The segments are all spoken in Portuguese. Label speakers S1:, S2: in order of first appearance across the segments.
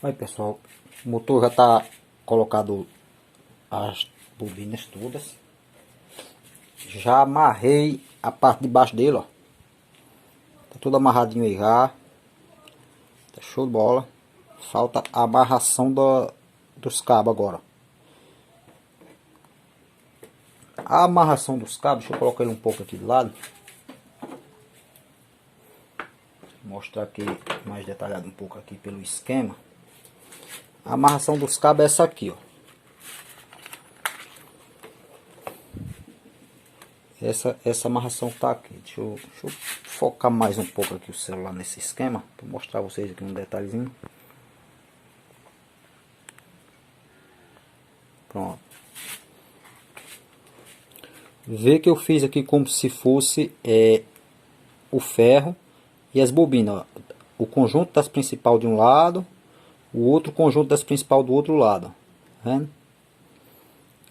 S1: Aí pessoal, o motor já está colocado as bobinas todas. Já amarrei a parte de baixo dele, ó. Tá tudo amarradinho aí já. Tá show de bola. Falta a amarração dos cabos agora. A amarração dos cabos, deixa eu colocar ele um pouco aqui do lado. Vou mostrar aqui mais detalhado um pouco aqui pelo esquema. A amarração dos cabos é essa aqui, ó. Essa amarração tá aqui. Deixa eu focar mais um pouco aqui o celular nesse esquema, para mostrar a vocês aqui um detalhezinho. Pronto. Vê que eu fiz aqui como se fosse o ferro e as bobinas, ó. O conjunto das principal de um lado, o outro conjunto das principal do outro lado, tá vendo?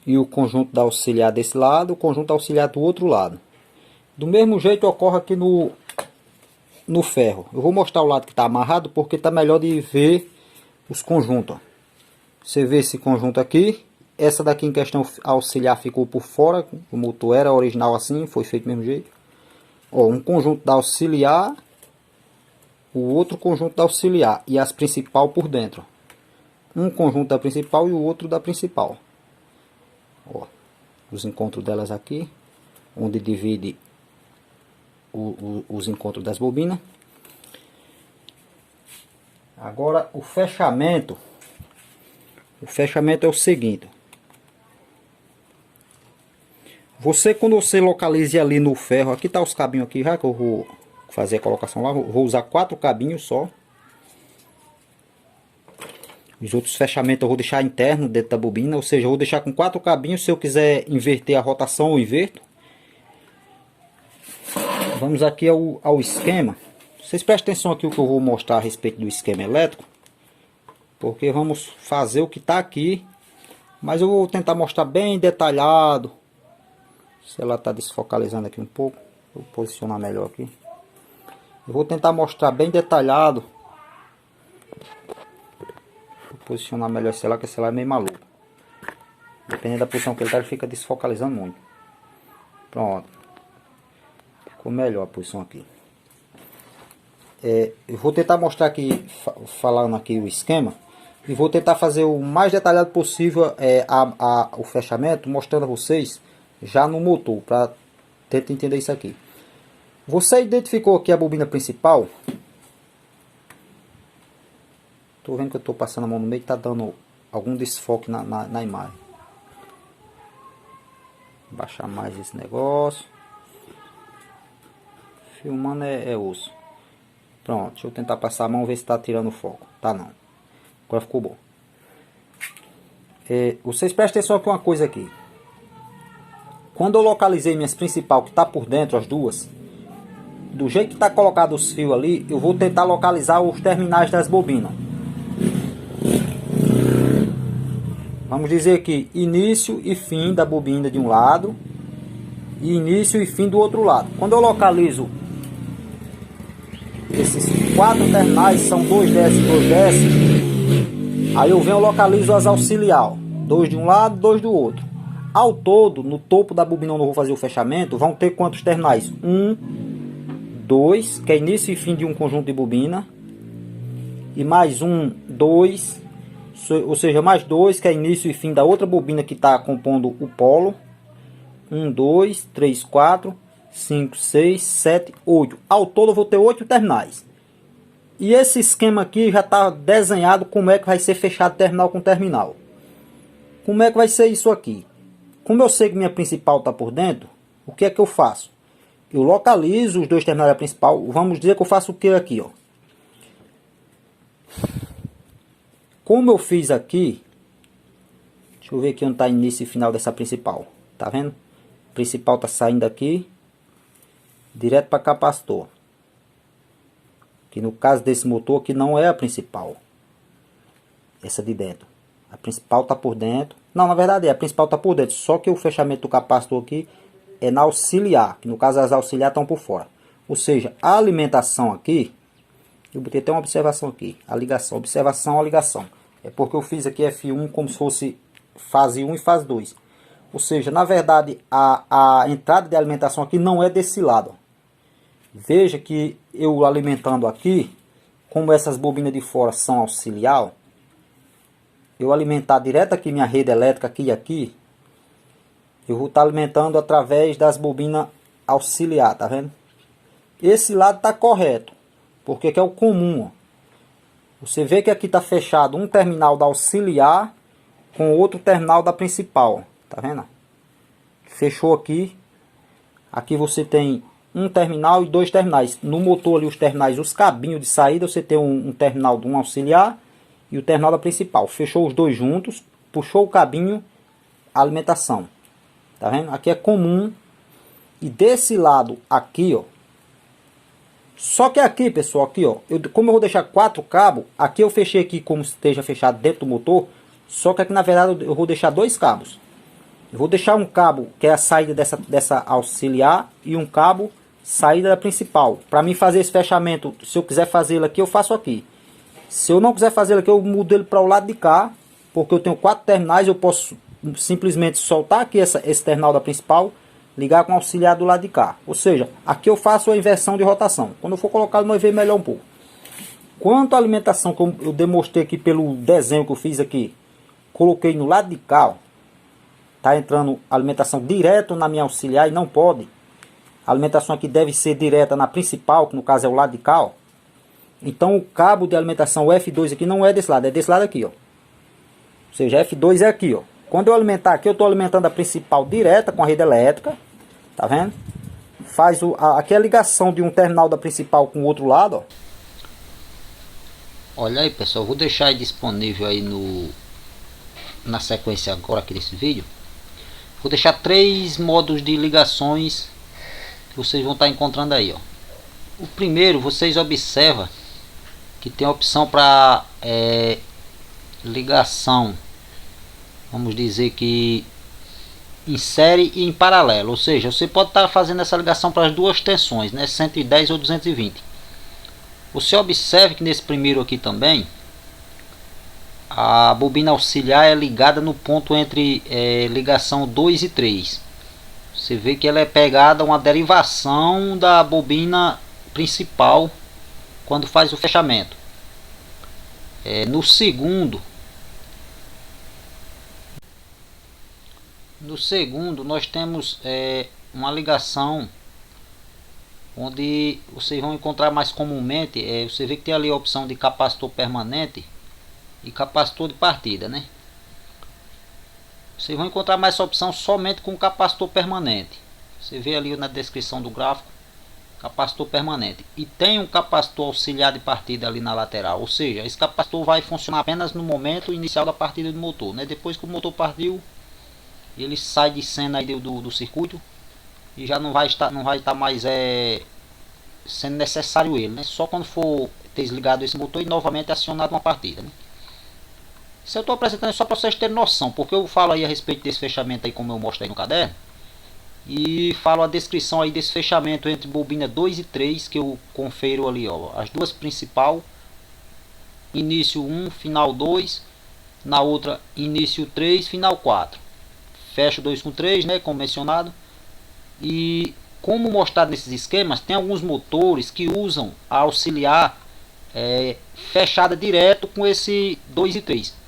S1: E o conjunto da auxiliar desse lado, o conjunto da auxiliar do outro lado. Do mesmo jeito ocorre aqui no ferro. Eu vou mostrar o lado que está amarrado, porque está melhor de ver os conjuntos, ó. Você vê esse conjunto aqui. Essa daqui em questão auxiliar ficou por fora. O motor era original assim, foi feito do mesmo jeito. Ó, um conjunto da auxiliar, o outro conjunto da auxiliar e as principal por dentro. Um conjunto da principal e o outro da principal. Ó, os encontros delas aqui, onde divide os encontros das bobinas. Agora o fechamento é o seguinte. Quando você localize ali no ferro, aqui tá os cabinhos aqui já que eu vou fazer a colocação lá, vou usar 4 cabinhos só. Os outros fechamentos eu vou deixar interno dentro da bobina, ou seja, eu vou deixar com 4 cabinhos. Se eu quiser inverter a rotação, eu inverto. Vamos aqui ao esquema. Vocês prestem atenção aqui o que eu vou mostrar a respeito do esquema elétrico, porque vamos fazer o que está aqui, mas eu vou tentar mostrar bem detalhado. Se ela está desfocalizando aqui um pouco, vou posicionar melhor aqui. Eu vou tentar mostrar bem detalhado. Vou posicionar melhor esse celular, que esse celular é meio maluco. Dependendo da posição que ele está, ele fica desfocalizando muito. Pronto. Ficou melhor a posição aqui. Eu vou tentar mostrar aqui, falando aqui o esquema. E vou tentar fazer o mais detalhado possível o fechamento, mostrando a vocês já no motor, para tentar entender isso aqui. Você identificou aqui a bobina principal? Tô vendo que eu tô passando a mão no meio, tá dando algum desfoque na imagem. Vou baixar mais esse negócio. Filmando é osso. Pronto, deixa eu tentar passar a mão, ver se tá tirando o foco. Tá não. Agora ficou bom. Vocês prestem atenção aqui uma coisa aqui. Quando eu localizei minhas principal, que tá por dentro, as duas, do jeito que tá colocado os fios ali, eu vou tentar localizar os terminais das bobinas. Vamos dizer aqui, início e fim da bobina de um lado e início e fim do outro lado. Quando eu localizo esses 4 terminais, são 2 desses e 2 desses, aí eu venho e localizo as auxiliar, 2 de um lado, 2 do outro. Ao todo, no topo da bobina onde eu vou fazer o fechamento, vão ter quantos terminais? 1, 2, que é início e fim de um conjunto de bobina, e mais 1, 2, ou seja, mais 2, que é início e fim da outra bobina que está compondo o polo. 1, 2, 3, 4, 5, 6, 7, 8. Ao todo eu vou ter 8 terminais. E esse esquema aqui já está desenhado como é que vai ser fechado terminal com terminal. Como é que vai ser isso aqui? Como eu sei que minha principal está por dentro, o que é que eu faço? Eu localizo os 2 terminais da principal. Vamos dizer que eu faço o que aqui, ó. Como eu fiz aqui, deixa eu ver aqui onde está início e final dessa principal. Tá vendo? A principal está saindo aqui, direto para capacitor. Que no caso desse motor aqui não é a principal. Essa de dentro. A principal está por dentro. Não, na verdade a principal está por dentro. Só que o fechamento do capacitor aqui é na auxiliar. Que no caso as auxiliares estão por fora. Ou seja, a alimentação aqui Eu botei até uma observação aqui, a ligação, observação, a ligação. É porque eu fiz aqui F1 como se fosse fase 1 e fase 2. Ou seja, na verdade, a entrada de alimentação aqui não é desse lado. Veja que eu alimentando aqui, como essas bobinas de fora são auxiliar, eu alimentar direto aqui minha rede elétrica aqui e aqui, eu vou estar alimentando através das bobinas auxiliar, tá vendo? Esse lado está correto, porque aqui é o comum, ó. Você vê que aqui está fechado um terminal da auxiliar com outro terminal da principal, tá vendo? Fechou aqui. Aqui você tem um terminal e dois terminais. No motor ali os terminais, os cabinhos de saída, você tem um terminal de um auxiliar e o terminal da principal. Fechou os dois juntos, puxou o cabinho, alimentação. Tá vendo? Aqui é comum. E desse lado aqui, ó. Só que aqui, pessoal, aqui, ó, como eu vou deixar 4 cabos, aqui eu fechei aqui como esteja fechado dentro do motor, só que aqui na verdade eu vou deixar 2 cabos. Eu vou deixar um cabo que é a saída dessa auxiliar e um cabo saída da principal. Para mim fazer esse fechamento, se eu quiser fazer ele aqui, eu faço aqui. Se eu não quiser fazer ele aqui, eu mudo ele para o lado de cá, porque eu tenho 4 terminais, eu posso simplesmente soltar aqui esse terminal da principal, ligar com o auxiliar do lado de cá. Ou seja, aqui eu faço a inversão de rotação. Quando eu for colocar, ele vai ver melhor um pouco. Quanto à alimentação que eu demonstrei aqui pelo desenho que eu fiz aqui, coloquei no lado de cá, ó, tá entrando alimentação direto na minha auxiliar e não pode. A alimentação aqui deve ser direta na principal, que no caso é o lado de cá, ó. Então o cabo de alimentação, o F2 aqui não é desse lado, é desse lado aqui, ó. Ou seja, F2 é aqui, ó. Quando eu alimentar aqui, eu estou alimentando a principal direta com a rede elétrica. Tá vendo? Faz aqui a ligação de um terminal da principal com o outro lado, ó.
S2: Olha aí, pessoal, eu vou deixar aí disponível aí na sequência agora aqui desse vídeo. Vou deixar 3 modos de ligações que vocês vão estar encontrando aí, ó. O primeiro, vocês observam que tem a opção para ligação, vamos dizer que em série e em paralelo, ou seja, você pode estar fazendo essa ligação para as duas tensões, né, 110 ou 220. Você observe que nesse primeiro aqui também a bobina auxiliar é ligada no ponto entre ligação 2 e 3. Você vê que ela é pegada uma derivação da bobina principal quando faz o fechamento. No segundo nós temos uma ligação onde vocês vão encontrar mais comumente, você vê que tem ali a opção de capacitor permanente e capacitor de partida, né? Vocês vão encontrar mais essa opção somente com capacitor permanente. Você vê ali na descrição do gráfico, capacitor permanente. E tem um capacitor auxiliar de partida ali na lateral, ou seja, esse capacitor vai funcionar apenas no momento inicial da partida do motor, né? Depois que o motor partiu, ele sai de cena aí do circuito e já não vai estar mais sendo necessário ele, né? Só quando for desligado esse motor e novamente acionado uma partida, né? Isso eu estou apresentando só para vocês terem noção, porque eu falo aí a respeito desse fechamento aí, como eu mostro aí no caderno, e falo a descrição aí desse fechamento entre bobina 2 e 3, que eu confiro ali, ó, as duas principal, início 1, final 2, na outra início 3, final 4. Fecho 2 com 3, né, como mencionado. E como mostrado nesses esquemas, tem alguns motores que usam a auxiliar fechada direto com esse 2 e 3.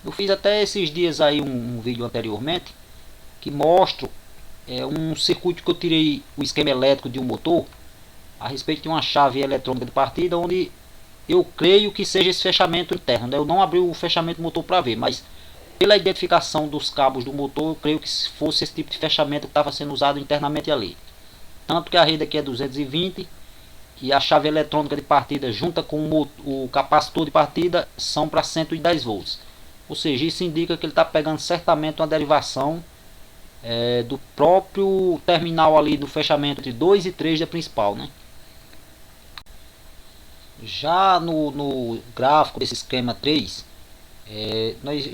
S2: Eu fiz até esses dias aí um vídeo anteriormente que mostro um circuito que eu tirei o esquema elétrico de um motor a respeito de uma chave eletrônica de partida, onde eu creio que seja esse fechamento interno, né? Eu não abri o fechamento do motor para ver, mas pela identificação dos cabos do motor, eu creio que fosse esse tipo de fechamento que estava sendo usado internamente ali. Tanto que a rede aqui é 220 e a chave eletrônica de partida junta com o capacitor de partida são para 110 volts. Ou seja, isso indica que ele está pegando certamente uma derivação do próprio terminal ali do fechamento entre 2 e 3 da principal, né? Já no gráfico desse esquema 3,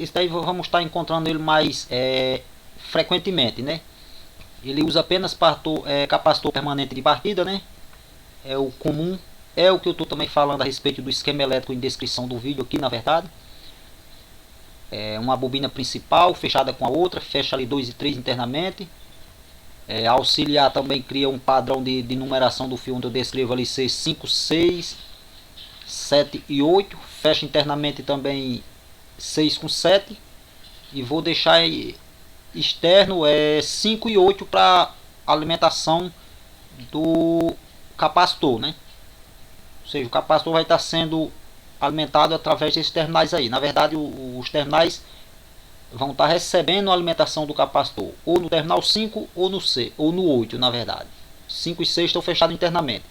S2: isso daí vamos estar encontrando ele mais frequentemente, né? Ele usa apenas capacitor permanente de partida, né? É o comum. é o que eu estou também falando a respeito do esquema elétrico em descrição do vídeo aqui, na verdade. É uma bobina principal fechada com a outra, fecha ali 2 e 3 internamente. Auxiliar também cria um padrão de numeração do fio, onde eu descrevo ali 5, 6, 7 e 8. Fecha internamente também 6 com 7. E vou deixar externo 5 e 8 para alimentação do capacitor, né? Ou seja, o capacitor vai estar sendo alimentado através desses terminais aí. Na verdade, os terminais vão estar recebendo a alimentação do capacitor ou no terminal 5 ou no C, ou no 8, na verdade. 5 e 6 estão fechados internamente.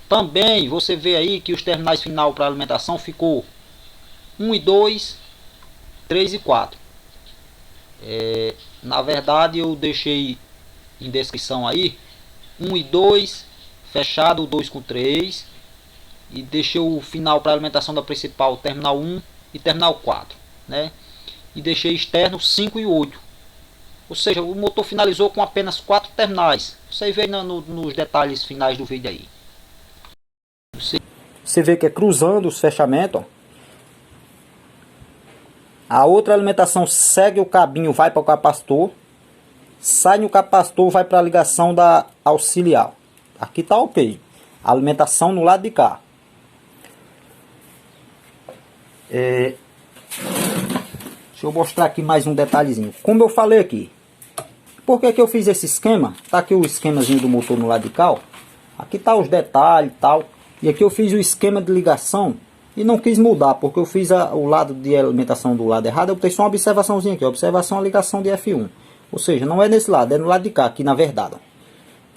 S2: Também você vê aí que os terminais final para alimentação ficou 1 e 2, 3 e 4. Na verdade, eu deixei em descrição aí 1 e 2 fechado, 2 com 3, e deixei o final para alimentação da principal terminal 1 e terminal 4, né? E deixei externo 5 e 8. Ou seja, o motor finalizou com apenas 4 terminais. Você vê nos detalhes finais do vídeo aí.
S1: Você vê que é cruzando os fechamentos, ó. A outra alimentação segue o cabinho, vai para o capacitor. Sai no capacitor, vai para a ligação da auxiliar. Aqui tá ok. A alimentação no lado de cá. Deixa eu mostrar aqui mais um detalhezinho. Como eu falei aqui, por que eu fiz esse esquema? Tá aqui o esquemazinho do motor no lado de cá, ó. Aqui tá os detalhes e tal. E aqui eu fiz o esquema de ligação e não quis mudar, porque eu fiz o lado de alimentação do lado errado. Eu botei só uma observaçãozinha aqui, observação a ligação de F1. Ou seja, não é nesse lado, é no lado de cá, aqui na verdade.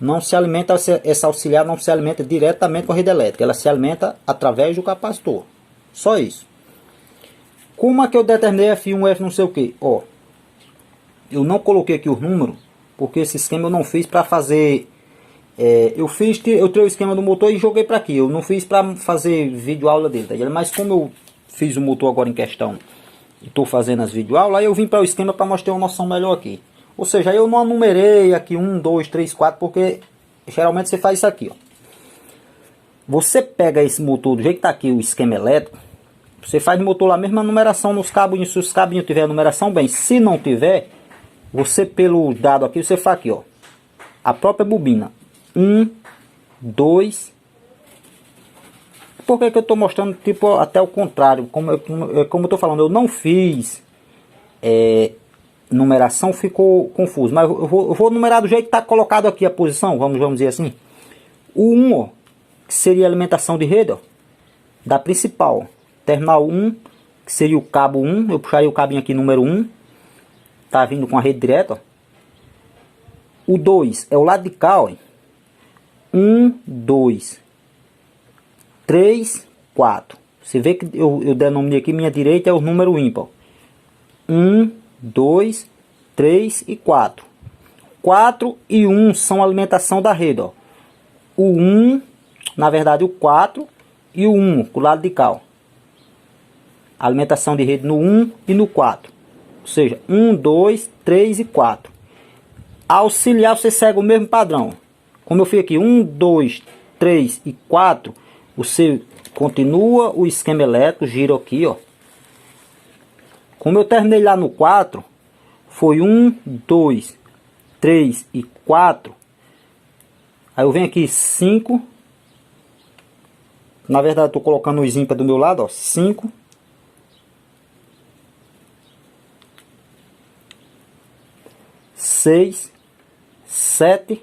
S1: Não se alimenta, essa auxiliar não se alimenta diretamente com a rede elétrica, ela se alimenta através do capacitor. Só isso. Como é que eu determinei F1, F não sei o que? Ó, eu não coloquei aqui os números, porque esse esquema eu não fiz para fazer... eu tirei o esquema do motor e joguei para aqui. Eu não fiz para fazer vídeo aula dele, tá? Mas como eu fiz o motor agora em questão e estou fazendo as vídeo aulas, aí eu vim para o esquema para mostrar uma noção melhor aqui. Ou seja, eu não numerei aqui 1, 2, 3, 4, porque geralmente você faz isso aqui, ó. Você pega esse motor do jeito que está aqui o esquema elétrico, você faz no motor lá a mesma numeração nos cabinhos. Se os cabinhos tiver a numeração, bem. Se não tiver, você pelo dado aqui, você faz aqui, ó. A própria bobina. 1, 2. Por que eu estou mostrando tipo até o contrário? Como eu estou falando, eu não fiz numeração, ficou confuso. Mas eu vou numerar do jeito que está colocado aqui a posição, vamos dizer assim. O 1, ó, que seria a alimentação de rede, ó, da principal. Terminal 1, que seria o cabo 1. Eu puxaria o cabinho aqui número 1. Tá vindo com a rede direta, ó. O 2 é o lado de cá, ó. 1, 2, 3, 4. Você vê que eu denominei aqui, minha direita é o número ímpar. 1, 2, 3 e 4. 4 e 1 são a alimentação da rede, ó. O 1, na verdade o 4 e o 1, do lado de cá, ó. Alimentação de rede no 1 e no 4. Ou seja, 1, 2, 3 e 4. Auxiliar, você segue o mesmo padrão. Como eu fiz aqui, 1, 2, 3 e 4, você continua o esquema elétrico, gira aqui, ó. Como eu terminei lá no 4, foi 1, 2, 3 e 4. Aí eu venho aqui 5. Na verdade, eu estou colocando os ímpares do meu lado, ó. 5. 6, 7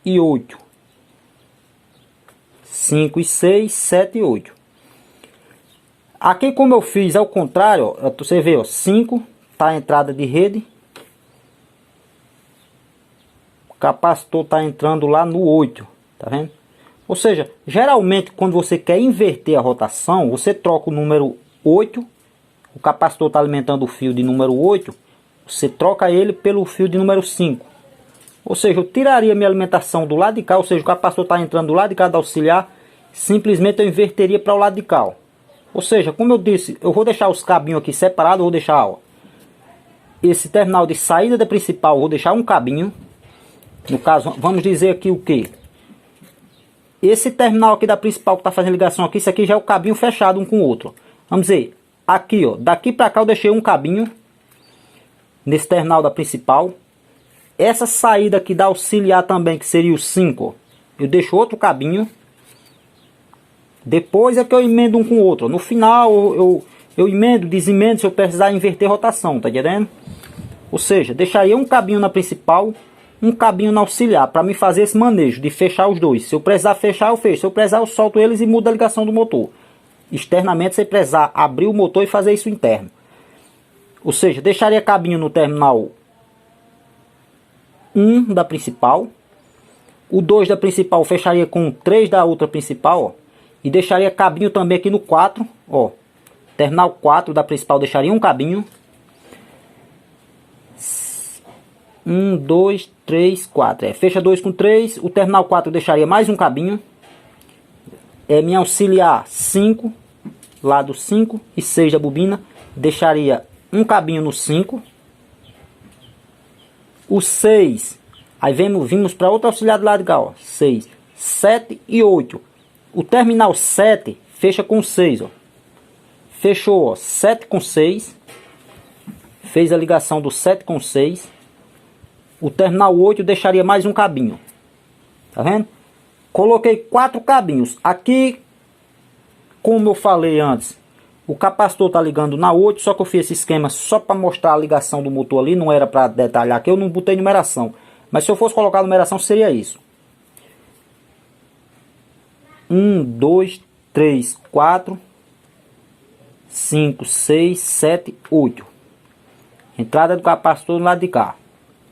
S1: e 8. 5 e 6, 7 e 8. Aqui como eu fiz ao contrário, ó, você vê, ó, 5 tá a entrada de rede. O capacitor tá entrando lá no 8, tá vendo? Ou seja, geralmente quando você quer inverter a rotação, você troca o número 8, o capacitor está alimentando o fio de número 8, você troca ele pelo fio de número 5. Ou seja, eu tiraria minha alimentação do lado de cá, ou seja, o capacitor está entrando do lado de cá da auxiliar, simplesmente eu inverteria para o lado de cá, ó. Ou seja, como eu disse, eu vou deixar os cabinhos aqui separados, eu vou deixar, ó, esse terminal de saída da principal, eu vou deixar um cabinho. No caso, vamos dizer aqui o que? esse terminal aqui da principal que está fazendo ligação aqui, isso aqui já é o cabinho fechado um com o outro. Vamos dizer, aqui ó, daqui para cá eu deixei um cabinho nesse terminal da principal. Essa saída aqui da auxiliar também, que seria o 5, eu deixo outro cabinho. Depois é que eu emendo um com o outro. No final eu emendo, desemendo se eu precisar inverter rotação, tá entendendo? Ou seja, deixaria um cabinho na principal, um cabinho na auxiliar, para me fazer esse manejo de fechar os dois. Se eu precisar fechar, eu fecho. Se eu precisar, eu solto eles e mudo a ligação do motor. Externamente, se eu precisar abrir o motor e fazer isso interno. Ou seja, deixaria cabinho no terminal 1 da principal. O 2 da principal fecharia com o 3 da outra principal, ó. E deixaria cabinho também aqui no 4, ó. Terminal 4 da principal deixaria um cabinho. 1, 2, 3, 4. Fecha 2 com 3. O terminal 4 deixaria mais um cabinho. Minha auxiliar 5. Lado 5 e 6 da bobina. Deixaria um cabinho no 5. O 6. Aí vimos para outro auxiliar do lado de cá, ó. 6, 7 e 8. O terminal 7 fecha com 6, ó. Fechou, ó, 7 com 6. Fez a ligação do 7 com 6. O terminal 8 deixaria mais um cabinho. Tá vendo? Coloquei 4 cabinhos. Aqui, como eu falei antes, o capacitor tá ligando na 8, só que eu fiz esse esquema só para mostrar a ligação do motor ali, não era para detalhar aqui, eu não botei numeração. Mas se eu fosse colocar numeração seria isso. 1, 2, 3, 4, 5, 6, 7, 8. Entrada do capacitor do lado de cá.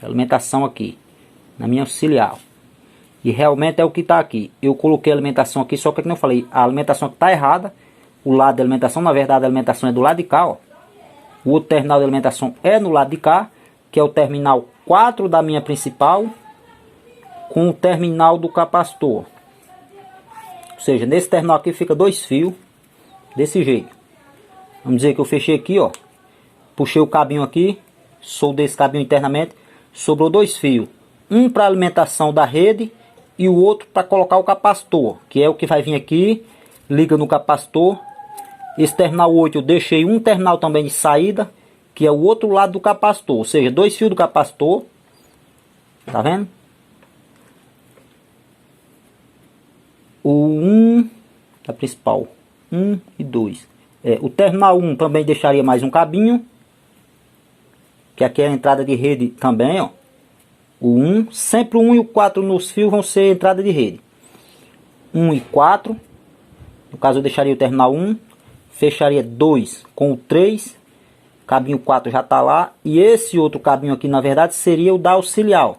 S1: Alimentação aqui, na minha auxiliar. E realmente é o que está aqui. Eu coloquei a alimentação aqui, só que como eu falei, a alimentação aqui está errada. O lado da alimentação, na verdade, a alimentação é do lado de cá, ó. O outro terminal de alimentação é no lado de cá, que é o terminal 4 da minha principal, com o terminal do capacitor. Ou seja, nesse terminal aqui fica 2 fios, desse jeito. Vamos dizer que eu fechei aqui, ó. Puxei o cabinho aqui, soldei esse cabinho internamente. Sobrou 2 fios, um para alimentação da rede e o outro para colocar o capacitor, que é o que vai vir aqui, liga no capacitor. Esse terminal 8 eu deixei um terminal também de saída, que é o outro lado do capacitor, ou seja, 2 fios do capacitor, tá vendo? O 1 da principal, 1 e 2. O terminal 1 também deixaria mais um cabinho, que aqui é a entrada de rede também, ó. O 1, sempre o 1 e o 4 nos fios vão ser entrada de rede. 1 e 4. No caso eu deixaria o terminal 1. Fecharia 2 com o 3. Cabinho 4 já está lá. E esse outro cabinho aqui, na verdade, seria o da auxiliar.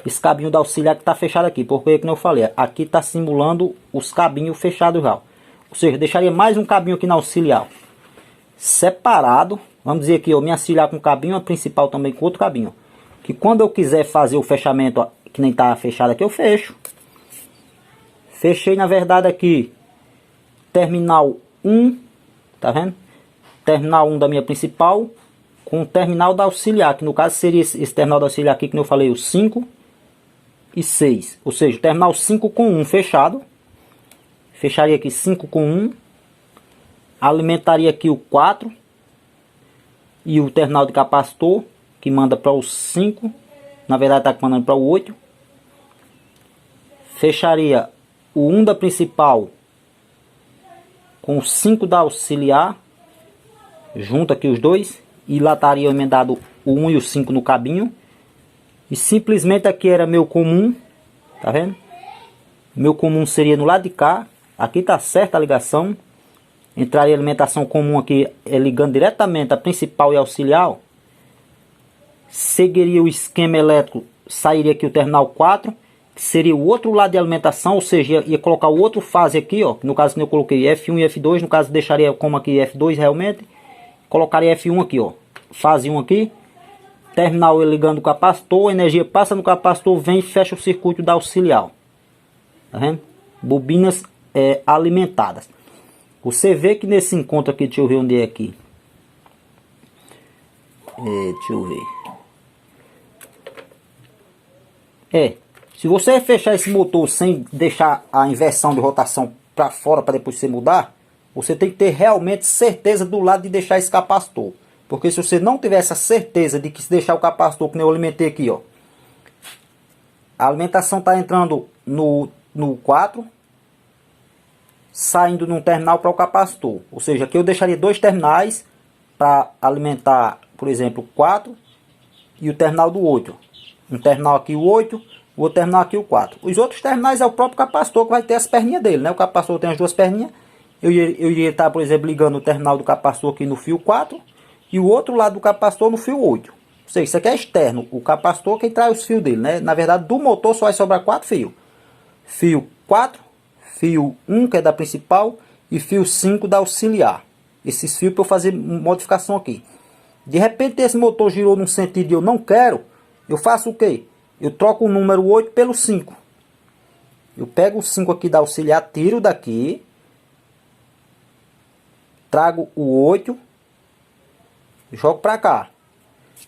S1: Esse cabinho da auxiliar que está fechado aqui. Porque, como eu falei, aqui está simulando os cabinhos fechados já. Ou seja, deixaria mais um cabinho aqui na auxiliar. Separado. Vamos dizer aqui, ó, minha auxiliar com cabinho, a principal também com outro cabinho. Que quando eu quiser fazer o fechamento, ó, que nem está fechado aqui, eu fecho. Fechei, na verdade, aqui, terminal 1, tá vendo? Terminal 1 da minha principal, com o terminal da auxiliar, que no caso seria esse terminal da auxiliar aqui, que eu falei, o 5 e 6. Ou seja, o terminal 5 com 1 fechado. Fecharia aqui 5 com 1. Alimentaria aqui o 4. E o terminal de capacitor, que manda para o 5. Na verdade está mandando para o 8. Fecharia o 1 da principal com o 5 da auxiliar. Junto aqui os dois. E lá estaria emendado o 1 e o 5 no cabinho. E simplesmente aqui era meu comum. Tá vendo? Meu comum seria no lado de cá. Aqui está certa a ligação. Entraria a alimentação comum aqui, ligando diretamente a principal e a auxiliar. Seguiria o esquema elétrico, sairia aqui o terminal 4, que seria o outro lado de alimentação, ou seja, ia colocar o outro fase aqui, ó. No caso eu coloquei F1 e F2, no caso deixaria como aqui F2 realmente. Colocaria F1 aqui, ó. Fase 1 aqui. Terminal ligando o capacitor, a energia passa no capacitor, vem e fecha o circuito da auxiliar. Tá vendo? Bobinas alimentadas. Você vê que nesse encontro aqui, deixa eu ver onde é aqui. Deixa eu ver. Se você fechar esse motor sem deixar a inversão de rotação para fora para depois você mudar, você tem que ter realmente certeza do lado de deixar esse capacitor. Porque se você não tiver essa certeza de que se deixar o capacitor, que nem eu alimentei aqui, ó, a alimentação está entrando no 4, saindo num terminal para o capacitor. Ou seja, aqui eu deixaria 2 terminais para alimentar, por exemplo, o 4 e o terminal do 8. Um terminal aqui o 8, o outro terminal aqui o 4. Os outros terminais é o próprio capacitor que vai ter as perninhas dele, né? O capacitor tem as 2 perninhas. Eu iria estar, por exemplo, ligando o terminal do capacitor aqui no fio 4 e o outro lado do capacitor no fio 8. Ou seja, isso aqui é externo. O capacitor quem traz os fios dele, né? Na verdade, do motor só vai sobrar 4 fios. Fio 4, fio 1, que é da principal, e fio 5 da auxiliar. Esses fios para eu fazer modificação aqui. De repente esse motor girou num sentido e eu não quero, eu faço o quê? Eu troco o número 8 pelo 5. Eu pego o 5 aqui da auxiliar, tiro daqui, trago o 8, jogo para cá.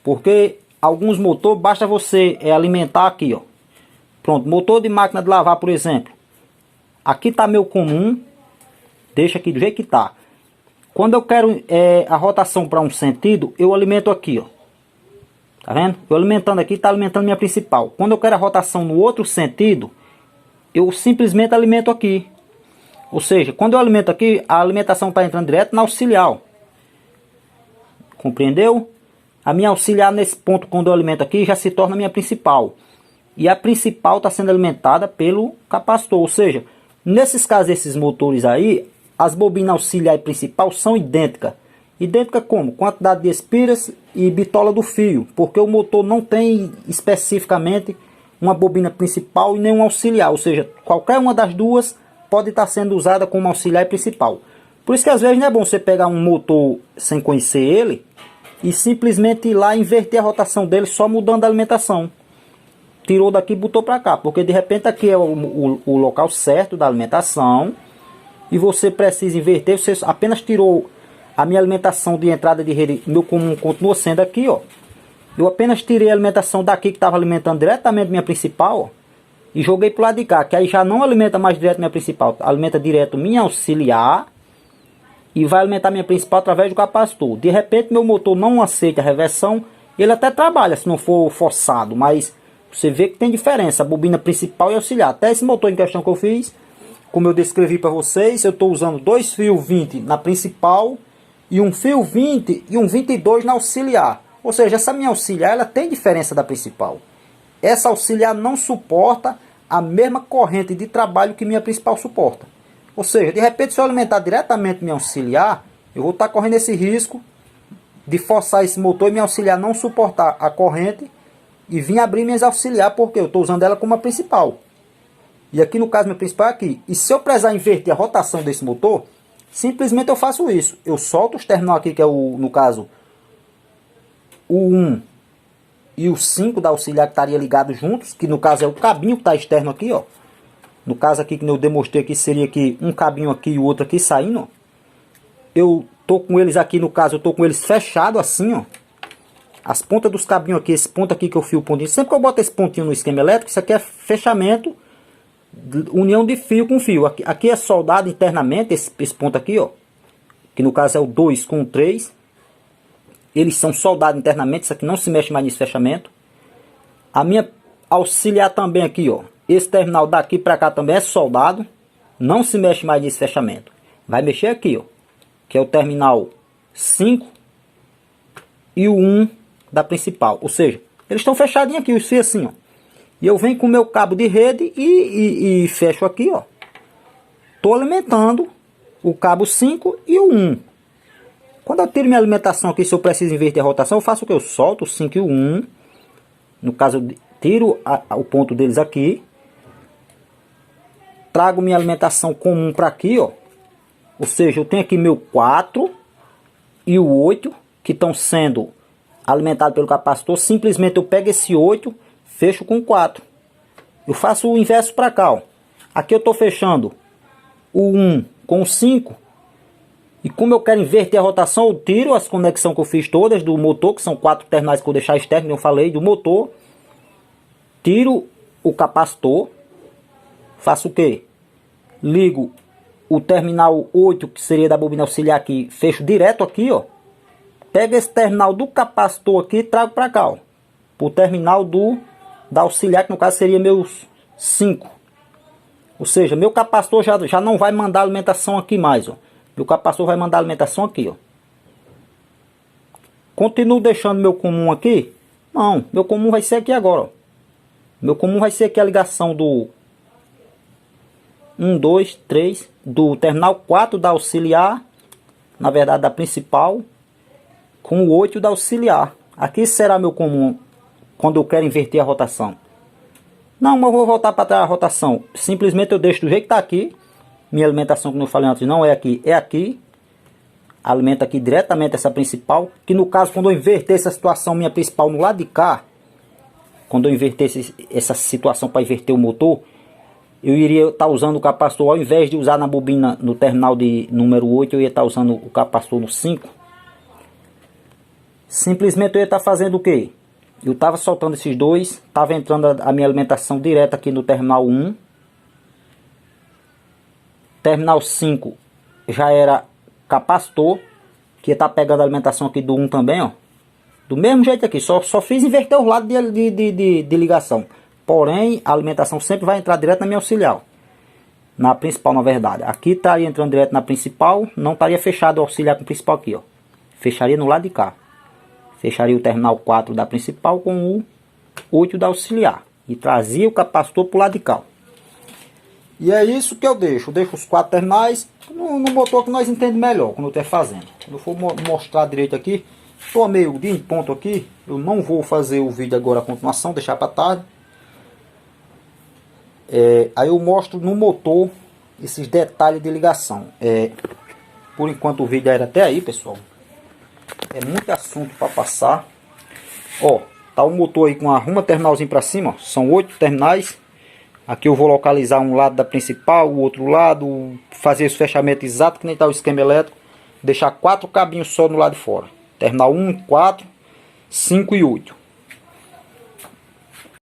S1: Porque alguns motores, basta você alimentar aqui, ó. Pronto, motor de máquina de lavar, por exemplo. Aqui está meu comum, deixa aqui do jeito que está. Quando eu quero a rotação para um sentido, eu alimento aqui, ó. Tá vendo? Eu alimentando aqui, está alimentando minha principal. Quando eu quero a rotação no outro sentido, eu simplesmente alimento aqui. Ou seja, quando eu alimento aqui, a alimentação está entrando direto na auxiliar. Compreendeu? A minha auxiliar nesse ponto, quando eu alimento aqui, já se torna minha principal. E a principal está sendo alimentada pelo capacitor. Ou seja, nesses casos desses motores aí, as bobinas auxiliar e principal são idênticas. Idêntica como? Quantidade de espiras e bitola do fio. Porque o motor não tem especificamente uma bobina principal e nenhum auxiliar. Ou seja, qualquer uma das duas pode estar sendo usada como auxiliar e principal. Por isso que às vezes não é bom você pegar um motor sem conhecer ele e simplesmente ir lá e inverter a rotação dele só mudando a alimentação. Tirou daqui e botou para cá. Porque de repente aqui é o local certo da alimentação e você precisa inverter. Você apenas tirou a minha alimentação de entrada de rede, meu comum continua sendo aqui, ó. Eu apenas tirei a alimentação daqui que estava alimentando diretamente minha principal, ó, e joguei para o lado de cá, que aí já não alimenta mais direto minha principal, alimenta direto minha auxiliar e vai alimentar minha principal através do capacitor. De repente meu motor não aceita a reversão, ele até trabalha se não for forçado, mas você vê que tem diferença, a bobina principal e auxiliar. Até esse motor em questão que eu fiz, como eu descrevi para vocês, eu estou usando 2 fios 20 na principal e um fio 20 e um 22 na auxiliar. Ou seja, essa minha auxiliar ela tem diferença da principal. Essa auxiliar não suporta a mesma corrente de trabalho que minha principal suporta. Ou seja, de repente se eu alimentar diretamente minha auxiliar, eu vou estar correndo esse risco de forçar esse motor e minha auxiliar não suportar a corrente e vir abrir minhas auxiliar, porque eu estou usando ela como a principal. E aqui no caso minha principal é aqui. E se eu precisar inverter a rotação desse motor, simplesmente eu faço isso. Eu solto os terminais aqui, que é no caso o 1 e o 5 da auxiliar que estaria ligado juntos, que no caso é o cabinho que está externo aqui, ó. No caso aqui que eu demonstrei aqui, seria aqui um cabinho aqui e o outro aqui saindo, ó. Eu tô com eles aqui, no caso, eu tô com eles fechados assim, ó. As pontas dos cabinhos aqui, esse ponto aqui que eu fio o pontinho. Sempre que eu boto esse pontinho no esquema elétrico, isso aqui é fechamento, união de fio com fio. Aqui é soldado internamente, esse ponto aqui, ó. Que no caso é o 2 com o 3. Eles são soldados internamente, isso aqui não se mexe mais nesse fechamento. A minha auxiliar também aqui, ó. Esse terminal daqui para cá também é soldado. Não se mexe mais nesse fechamento. Vai mexer aqui, ó. Que é o terminal 5 e o 1 da principal. Ou seja, eles estão fechadinhos aqui, os fios assim, ó. E eu venho com o meu cabo de rede e fecho aqui, ó. Tô alimentando o cabo 5 e o 1. Quando eu tiro minha alimentação aqui, se eu preciso inverter a rotação, eu faço o que? Eu solto o 5 e o 1. No caso, eu tiro o ponto deles aqui. Trago minha alimentação comum para aqui, ó. Ou seja, eu tenho aqui meu 4 e o 8, que estão sendo alimentados pelo capacitor. Simplesmente eu pego esse 8, fecho com 4. Eu faço o inverso para cá, ó. Aqui eu estou fechando o 1 com o 5. E como eu quero inverter a rotação, eu tiro as conexões que eu fiz todas do motor, que são 4 terminais que eu vou deixar externo, como eu falei, do motor. Tiro o capacitor. Faço o quê? Ligo o terminal 8, que seria da bobina auxiliar aqui. Fecho direto aqui, ó. Pego esse terminal do capacitor aqui e trago para cá, ó. Pro terminal da auxiliar, que no caso seria meus 5. Ou seja, meu capacitor já não vai mandar alimentação aqui mais, ó. Meu capacitor vai mandar alimentação aqui, ó. Continuo deixando meu comum aqui? Não, meu comum vai ser aqui agora, ó. Meu comum vai ser aqui a ligação do 1, 2, 3, do terminal 4 da auxiliar, na verdade da principal, com o 8 da auxiliar. Aqui será meu comum quando eu quero inverter a rotação. Não, mas eu vou voltar para trás a rotação. Simplesmente eu deixo do jeito que está aqui. Minha alimentação, como eu falei antes, não é aqui, é aqui. Alimenta aqui diretamente essa principal. Que no caso, quando eu inverter essa situação, minha principal no lado de cá, quando eu inverter essa situação para inverter o motor, eu iria estar usando o capacitor, ao invés de usar na bobina no terminal de número 8, eu ia estar usando o capacitor no 5. Simplesmente eu ia estar fazendo o quê? Eu estava soltando esses dois, estava entrando a minha alimentação direta aqui no terminal 1. Terminal 5 já era capacitor, que ia estar pegando a alimentação aqui do 1 também, ó. Do mesmo jeito aqui, só fiz inverter os lados de ligação. Porém, a alimentação sempre vai entrar direto na minha auxiliar. Na principal, na verdade. Aqui estaria entrando direto na principal, não estaria fechado o auxiliar com o principal aqui, ó. Fecharia no lado de cá. Fecharia o terminal 4 da principal com o 8 da auxiliar. E trazia o capacitor para o lado de cá. E é isso que eu deixo. Eu deixo os 4 terminais no motor que nós entendemos melhor quando eu estiver fazendo. Quando eu for mostrar direito aqui, estou meio de ponto aqui. Eu não vou fazer o vídeo agora a continuação, deixar para tarde. Aí eu mostro no motor esses detalhes de ligação. Por enquanto o vídeo era até aí, pessoal. É muito assunto para passar. Ó, tá o motor aí com uma terminalzinho para cima, ó. São 8 terminais. Aqui eu vou localizar um lado da principal, o outro lado, fazer esse fechamento exato que nem tá o esquema elétrico. Deixar 4 cabinhos só no lado de fora. Terminal 1, 4, 5 e 8.